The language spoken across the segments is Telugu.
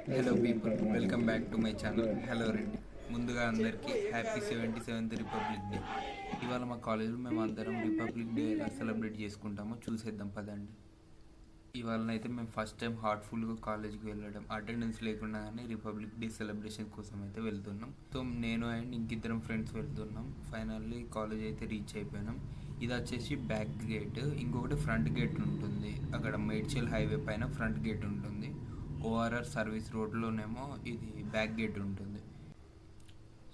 Hello people, welcome back to my channel. Hello Reddy. ముందుగా అందరికీ హ్యాపీ 77th రిపబ్లిక్ డే. ఇవాళ మా కాలేజీలో మేము అందరం రిపబ్లిక్ డే ఎలా సెలబ్రేట్ చేసుకుంటామో చూసేద్దాం పదండి. ఇవాళనైతే మేము ఫస్ట్ టైం హార్ట్ఫుల్గా కాలేజ్కి వెళ్ళడం, అటెండెన్స్ లేకుండా కానీ రిపబ్లిక్ డే సెలబ్రేషన్ కోసం అయితే వెళ్తున్నాం. సో నేను అండ్ ఇంకిద్దరం ఫ్రెండ్స్ వెళ్తున్నాం. ఫైనల్లీ కాలేజ్ అయితే రీచ్ అయిపోయినాం. ఇది వచ్చేసి బ్యాక్ గేట్, ఇంకొకటి ఫ్రంట్ గేట్ ఉంటుంది. అక్కడ మేడ్చల్ హైవే పైన ఫ్రంట్ గేట్ ఉంటుంది. ఓఆర్ఆర్ సర్వీస్ రోడ్లోనేమో ఇది బ్యాక్ గేట్ ఉంటుంది.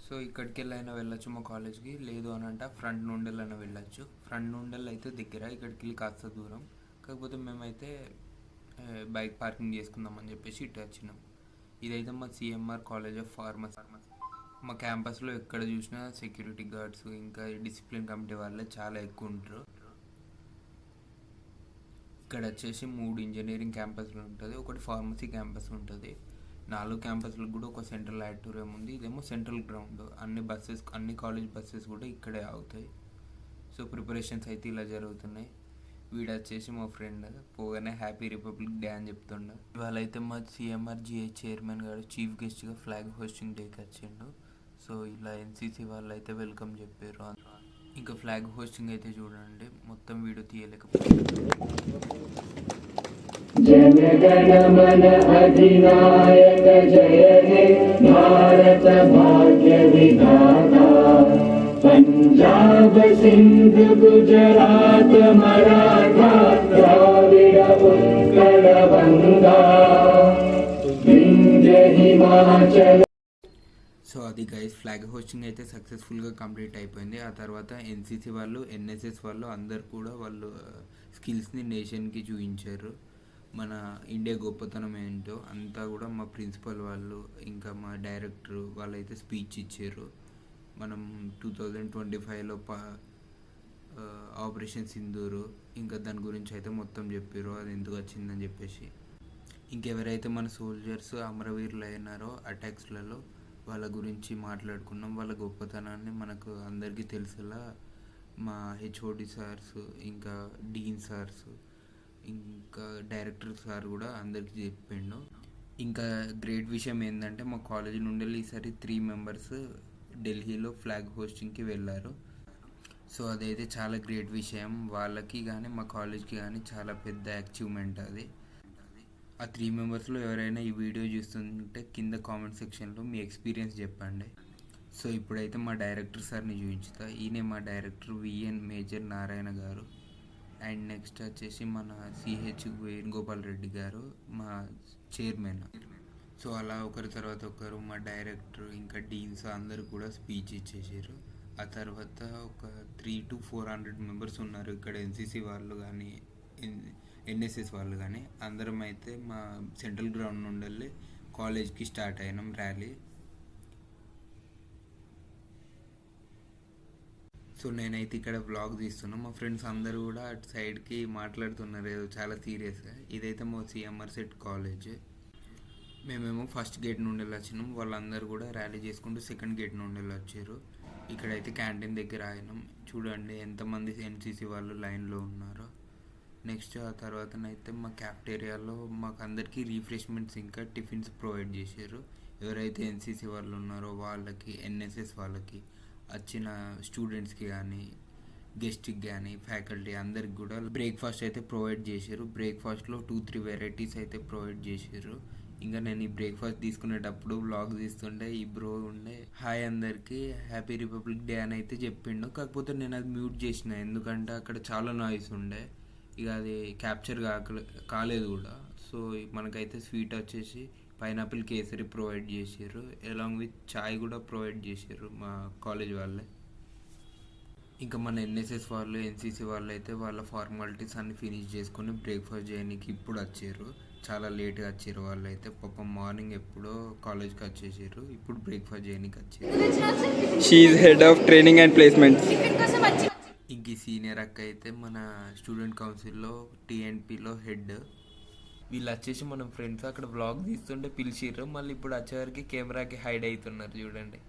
సో ఇక్కడికి వెళ్ళైనా వెళ్ళొచ్చు మా కాలేజ్కి, లేదు అని అంటే ఫ్రంట్ నుండెళ్ళైనా వెళ్ళొచ్చు. ఫ్రంట్ నుండెల్ అయితే దగ్గర, ఇక్కడికి వెళ్ళి కాస్త దూరం. కాకపోతే మేమైతే బైక్ పార్కింగ్ చేసుకుందామని చెప్పేసి ఇటు వచ్చినాం. ఇదైతే మా సిఎంఆర్ కాలేజ్ ఆఫ్ ఫార్మసీ. మా క్యాంపస్లో ఎక్కడ చూసినా సెక్యూరిటీ గార్డ్స్ ఇంకా డిసిప్లిన్ కమిటీ వాళ్ళే చాలా ఎక్కువ ఉంటారు. ఇక్కడ వచ్చేసి 3 ఇంజనీరింగ్ క్యాంపస్లు ఉంటుంది, ఒకటి ఫార్మసీ క్యాంపస్ ఉంటుంది. 4 క్యాంపస్లకు కూడా ఒక సెంట్రల్ ఆడిటోరియం ఉంది. ఇదేమో సెంట్రల్ గ్రౌండ్. అన్ని కాలేజ్ బస్సెస్ కూడా ఇక్కడే ఆగుతాయి. సో ప్రిపరేషన్స్ అయితే ఇలా జరుగుతున్నాయి. వీడు వచ్చేసి మా ఫ్రెండ్ పోగానే హ్యాపీ రిపబ్లిక్ డే అని చెప్తుండ. ఇవాళ అయితే మా సిఎంఆర్ జిఐ చైర్మన్ గారు చీఫ్ గెస్ట్గా ఫ్లాగ్ హోస్టింగ్ డేకి వచ్చిండు. సో ఇలా ఎన్సీసీ వాళ్ళు అయితే వెల్కమ్ చెప్పారు. ఇంకా ఫ్లాగ్ హోస్టింగ్ అయితే చూడండి, మొత్తం వీడియో తీయలేకపోయింది. जनगणमन अधिनायक जय हे भारत भाग्य विधाता पंजाब सिंध गुजरात मराठा द्राविड़ उत्कल गंगा विंध्य हिमाचल. సో అది గైస్, ఫ్లాగ్ హోస్టింగ్ అయితే సక్సెస్ఫుల్గా కంప్లీట్ అయిపోయింది. ఆ తర్వాత ఎన్సీసీ వాళ్ళు, ఎన్ఎస్ఎస్ వాళ్ళు అందరు కూడా వాళ్ళు స్కిల్స్ని నేషన్కి చూపించారు. మన ఇండియా గొప్పతనం ఏంటో అంతా కూడా మా ప్రిన్సిపల్ వాళ్ళు ఇంకా మా డైరెక్టర్ వాళ్ళు అయితే స్పీచ్ ఇచ్చారు. మనం 2025లో ఆపరేషన్ సింధూరు ఇంకా దాని గురించి అయితే మొత్తం చెప్పారు, అది ఎందుకు వచ్చిందని చెప్పేసి. ఇంకెవరైతే మన సోల్జర్స్ అమరవీరులు అయినారో అటాక్స్లలో వాళ్ళ గురించి మాట్లాడుకున్నాం. వాళ్ళ గొప్పతనాన్ని మనకు అందరికీ తెలిసేలా మా హెచ్ఓడి సార్స్ ఇంకా డీన్ సార్స్ ఇంకా డైరెక్టర్ సార్ కూడా అందరికీ చెప్పిండు. ఇంకా గ్రేట్ విషయం ఏంటంటే మా కాలేజీ నుండి ఈసారి 3 మెంబర్స్ ఢిల్లీలో ఫ్లాగ్ హోస్టింగ్కి వెళ్ళారు. సో అదైతే చాలా గ్రేట్ విషయం. వాళ్ళకి కానీ మా కాలేజ్కి కానీ చాలా పెద్ద అచీవ్మెంట్ అది. ఆ 3 మెంబర్స్లో ఎవరైనా ఈ వీడియో చూస్తుంటే కింద కామెంట్ సెక్షన్లో మీ ఎక్స్పీరియన్స్ చెప్పండి. సో ఇప్పుడైతే మా డైరెక్టర్ సార్ని చూపించుతా. ఈయనే మా డైరెక్టర్ విఎన్ మేజర్ నారాయణ గారు. అండ్ నెక్స్ట్ వచ్చేసి మన సిహెచ్ వేణుగోపాల్ రెడ్డి గారు మా చైర్మన్. సో అలా ఒకరి తర్వాత ఒకరు మా డైరెక్టర్ ఇంకా డీన్స్ అందరూ కూడా స్పీచ్ ఇచ్చేసారు. ఆ తర్వాత ఒక 300 to 400 మెంబర్స్ ఉన్నారు ఇక్కడ. ఎన్సీసీ వాళ్ళు కానీ ఎన్ఎస్ఎస్ వాళ్ళు కానీ అందరం అయితే మా సెంట్రల్ గ్రౌండ్ నుండి వెళ్ళి కాలేజ్కి స్టార్ట్ అయినాం ర్యాలీ. సో నేనైతే ఇక్కడ వ్లాగ్ తీస్తున్నాను. మా ఫ్రెండ్స్ అందరూ కూడా అటు సైడ్కి మాట్లాడుతున్నారు ఏదో చాలా సీరియస్గా. ఇదైతే మా సిఎంఆర్ సెట్ కాలేజ్. మేమేమో ఫస్ట్ గేట్ నుండి వెళ్ళి వచ్చినాం, వాళ్ళందరూ కూడా ర్యాలీ చేసుకుంటూ సెకండ్ గేట్ నుండి వెళ్ళి వచ్చారు. ఇక్కడైతే క్యాంటీన్ దగ్గర ఆగినాం. చూడండి ఎంతమంది ఎన్సీసీ వాళ్ళు లైన్లో ఉన్నారో. నెక్స్ట్ ఆ తర్వాతనైతే మా క్యాఫ్టేరియాలో మాకు అందరికీ రిఫ్రెష్మెంట్స్ ఇంకా టిఫిన్స్ ప్రొవైడ్ చేశారు. ఎవరైతే ఎన్సీసీ వాళ్ళు ఉన్నారో వాళ్ళకి, ఎన్ఎస్ఎస్ వాళ్ళకి, వచ్చిన స్టూడెంట్స్కి కానీ గెస్ట్కి కానీ ఫ్యాకల్టీ అందరికి కూడా బ్రేక్ఫాస్ట్ అయితే ప్రొవైడ్ చేశారు. బ్రేక్ఫాస్ట్లో 2-3 వెరైటీస్ అయితే ప్రొవైడ్ చేశారు. ఇంకా నేను ఈ బ్రేక్ఫాస్ట్ తీసుకునేటప్పుడు వ్లాగ్ తీస్తుంటే ఈ బ్రో ఉండే హాయ్ అందరికీ హ్యాపీ రిపబ్లిక్ డే అని అయితే చెప్పిండు. కాకపోతే నేను అది మ్యూట్ చేసిన, ఎందుకంటే అక్కడ చాలా నాయిస్ ఉండే, ఇక అది క్యాప్చర్ కాలేదు కూడా. సో మనకైతే స్వీట్ వచ్చేసి పైనాపిల్ కేసరి ప్రొవైడ్ చేసారు, అలాంగ్ విత్ చాయ్ కూడా ప్రొవైడ్ చేశారు మా కాలేజ్ వాళ్ళే. ఇంకా మన ఎన్ఎస్ఎస్ వాళ్ళు, ఎన్సీసీ వాళ్ళు అయితే వాళ్ళ ఫార్మాలిటీస్ అన్ని ఫినిష్ చేసుకొని బ్రేక్ఫాస్ట్ చేయడానికి ఇప్పుడు వచ్చారు. చాలా లేట్గా వచ్చారు వాళ్ళు అయితే. పాపం మార్నింగ్ ఎప్పుడో కాలేజ్కి వచ్చేసారు, ఇప్పుడు బ్రేక్ఫాస్ట్ చేయడానికి వచ్చారు. She is head of training and placements. ఇంక ఈ సీనియర్ అక్క అయితే మన స్టూడెంట్ కౌన్సిల్లో టీఎన్పీలో హెడ్. వీళ్ళు వచ్చేసి మనం ఫ్రెండ్స్ అక్కడ వ్లాగ్ తీస్తుంటే పిలిచిర్రు, మళ్ళీ ఇప్పుడు వచ్చేవరకు కెమెరాకి హైడ్ అవుతున్నారు. చూడండి,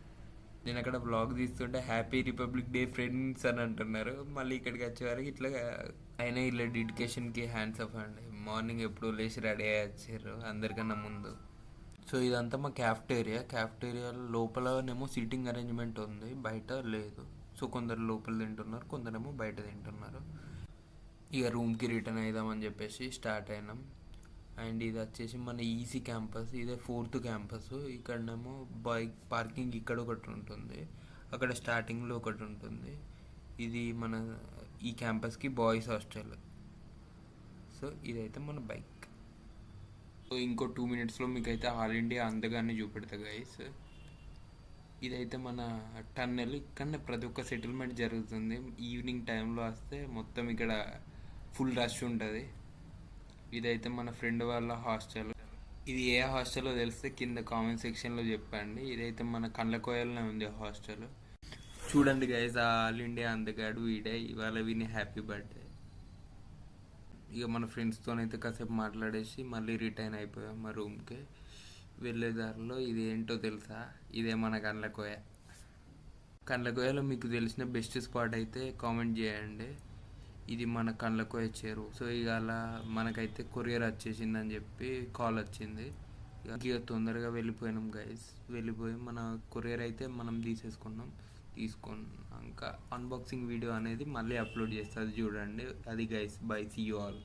నేను అక్కడ వ్లాగ్ తీస్తుంటే హ్యాపీ రిపబ్లిక్ డే ఫ్రెండ్స్ అని అంటున్నారు, మళ్ళీ ఇక్కడికి వచ్చేవరకు ఇట్లా అయినా ఇలా డెడికేషన్కి హ్యాండ్స్ అప్ అండి. మార్నింగ్ ఎప్పుడు లేచి రెడీ అయ్యి వచ్చారు అందరికన్నా ముందు. సో ఇదంతా మా క్యాఫ్టేరియా లోపలనేమో సీటింగ్ అరేంజ్మెంట్ ఉంది, బయట లేదు. సో కొందరు లోపల తింటున్నారు, కొందరేమో బయట తింటున్నారు. ఇక రూమ్కి రిటర్న్ అవుదామని చెప్పేసి స్టార్ట్ అయినాం. అండ్ ఇది వచ్చేసి మన ఈసీ క్యాంపస్, ఇదే 4th క్యాంపస్. ఇక్కడనేమో బైక్ పార్కింగ్ ఇక్కడ ఒకటి ఉంటుంది, అక్కడ స్టార్టింగ్లో ఒకటి ఉంటుంది. ఇది మన ఈ క్యాంపస్కి బాయ్స్ హాస్టల్. సో ఇదైతే మన బైక్. సో ఇంకో 2 minutesలో మీకు అయితే ఆల్ ఇండియా అందగానే చూపెడతా గైస్. ఇదైతే మన టన్నెల్. ఇక్కడనే ప్రతి ఒక్క సెటిల్మెంట్ జరుగుతుంది. ఈవినింగ్ టైంలో వస్తే మొత్తం ఇక్కడ ఫుల్ రష్ ఉంటుంది. ఇదైతే మన ఫ్రెండ్ వాళ్ళ హాస్టల్. ఇది ఏ హాస్టల్లో తెలిస్తే కింద కామెంట్ సెక్షన్లో చెప్పండి. ఇదైతే మన కండ్లకోయలనే ఉంది హాస్టల్. చూడండి గైస్, ఆల్ ఇండియా అందగాడు వీడే. ఇవాళ విని హ్యాపీ బర్త్డే. ఇక మన ఫ్రెండ్స్తోనైతే కాసేపు మాట్లాడేసి మళ్ళీ రిటర్న్ అయిపోయాం మా రూమ్కి. వెళ్ళే దారిలో ఇది ఏంటో తెలుసా, ఇదే మన కండ్లకోయలో మీకు తెలిసిన బెస్ట్ స్పాట్ అయితే కామెంట్ చేయండి. ఇది మన కండ్లకోయ చెరువు. సో ఇక అలా మనకైతే కొరియర్ వచ్చేసిందని చెప్పి కాల్ వచ్చింది. ఇక తొందరగా వెళ్ళిపోయినాం గైస్. వెళ్ళిపోయి మన కొరియర్ అయితే మనం తీసుకున్నాక అన్బాక్సింగ్ వీడియో అనేది మళ్ళీ అప్లోడ్ చేస్తుంది చూడండి. అది guys, bye, see you all.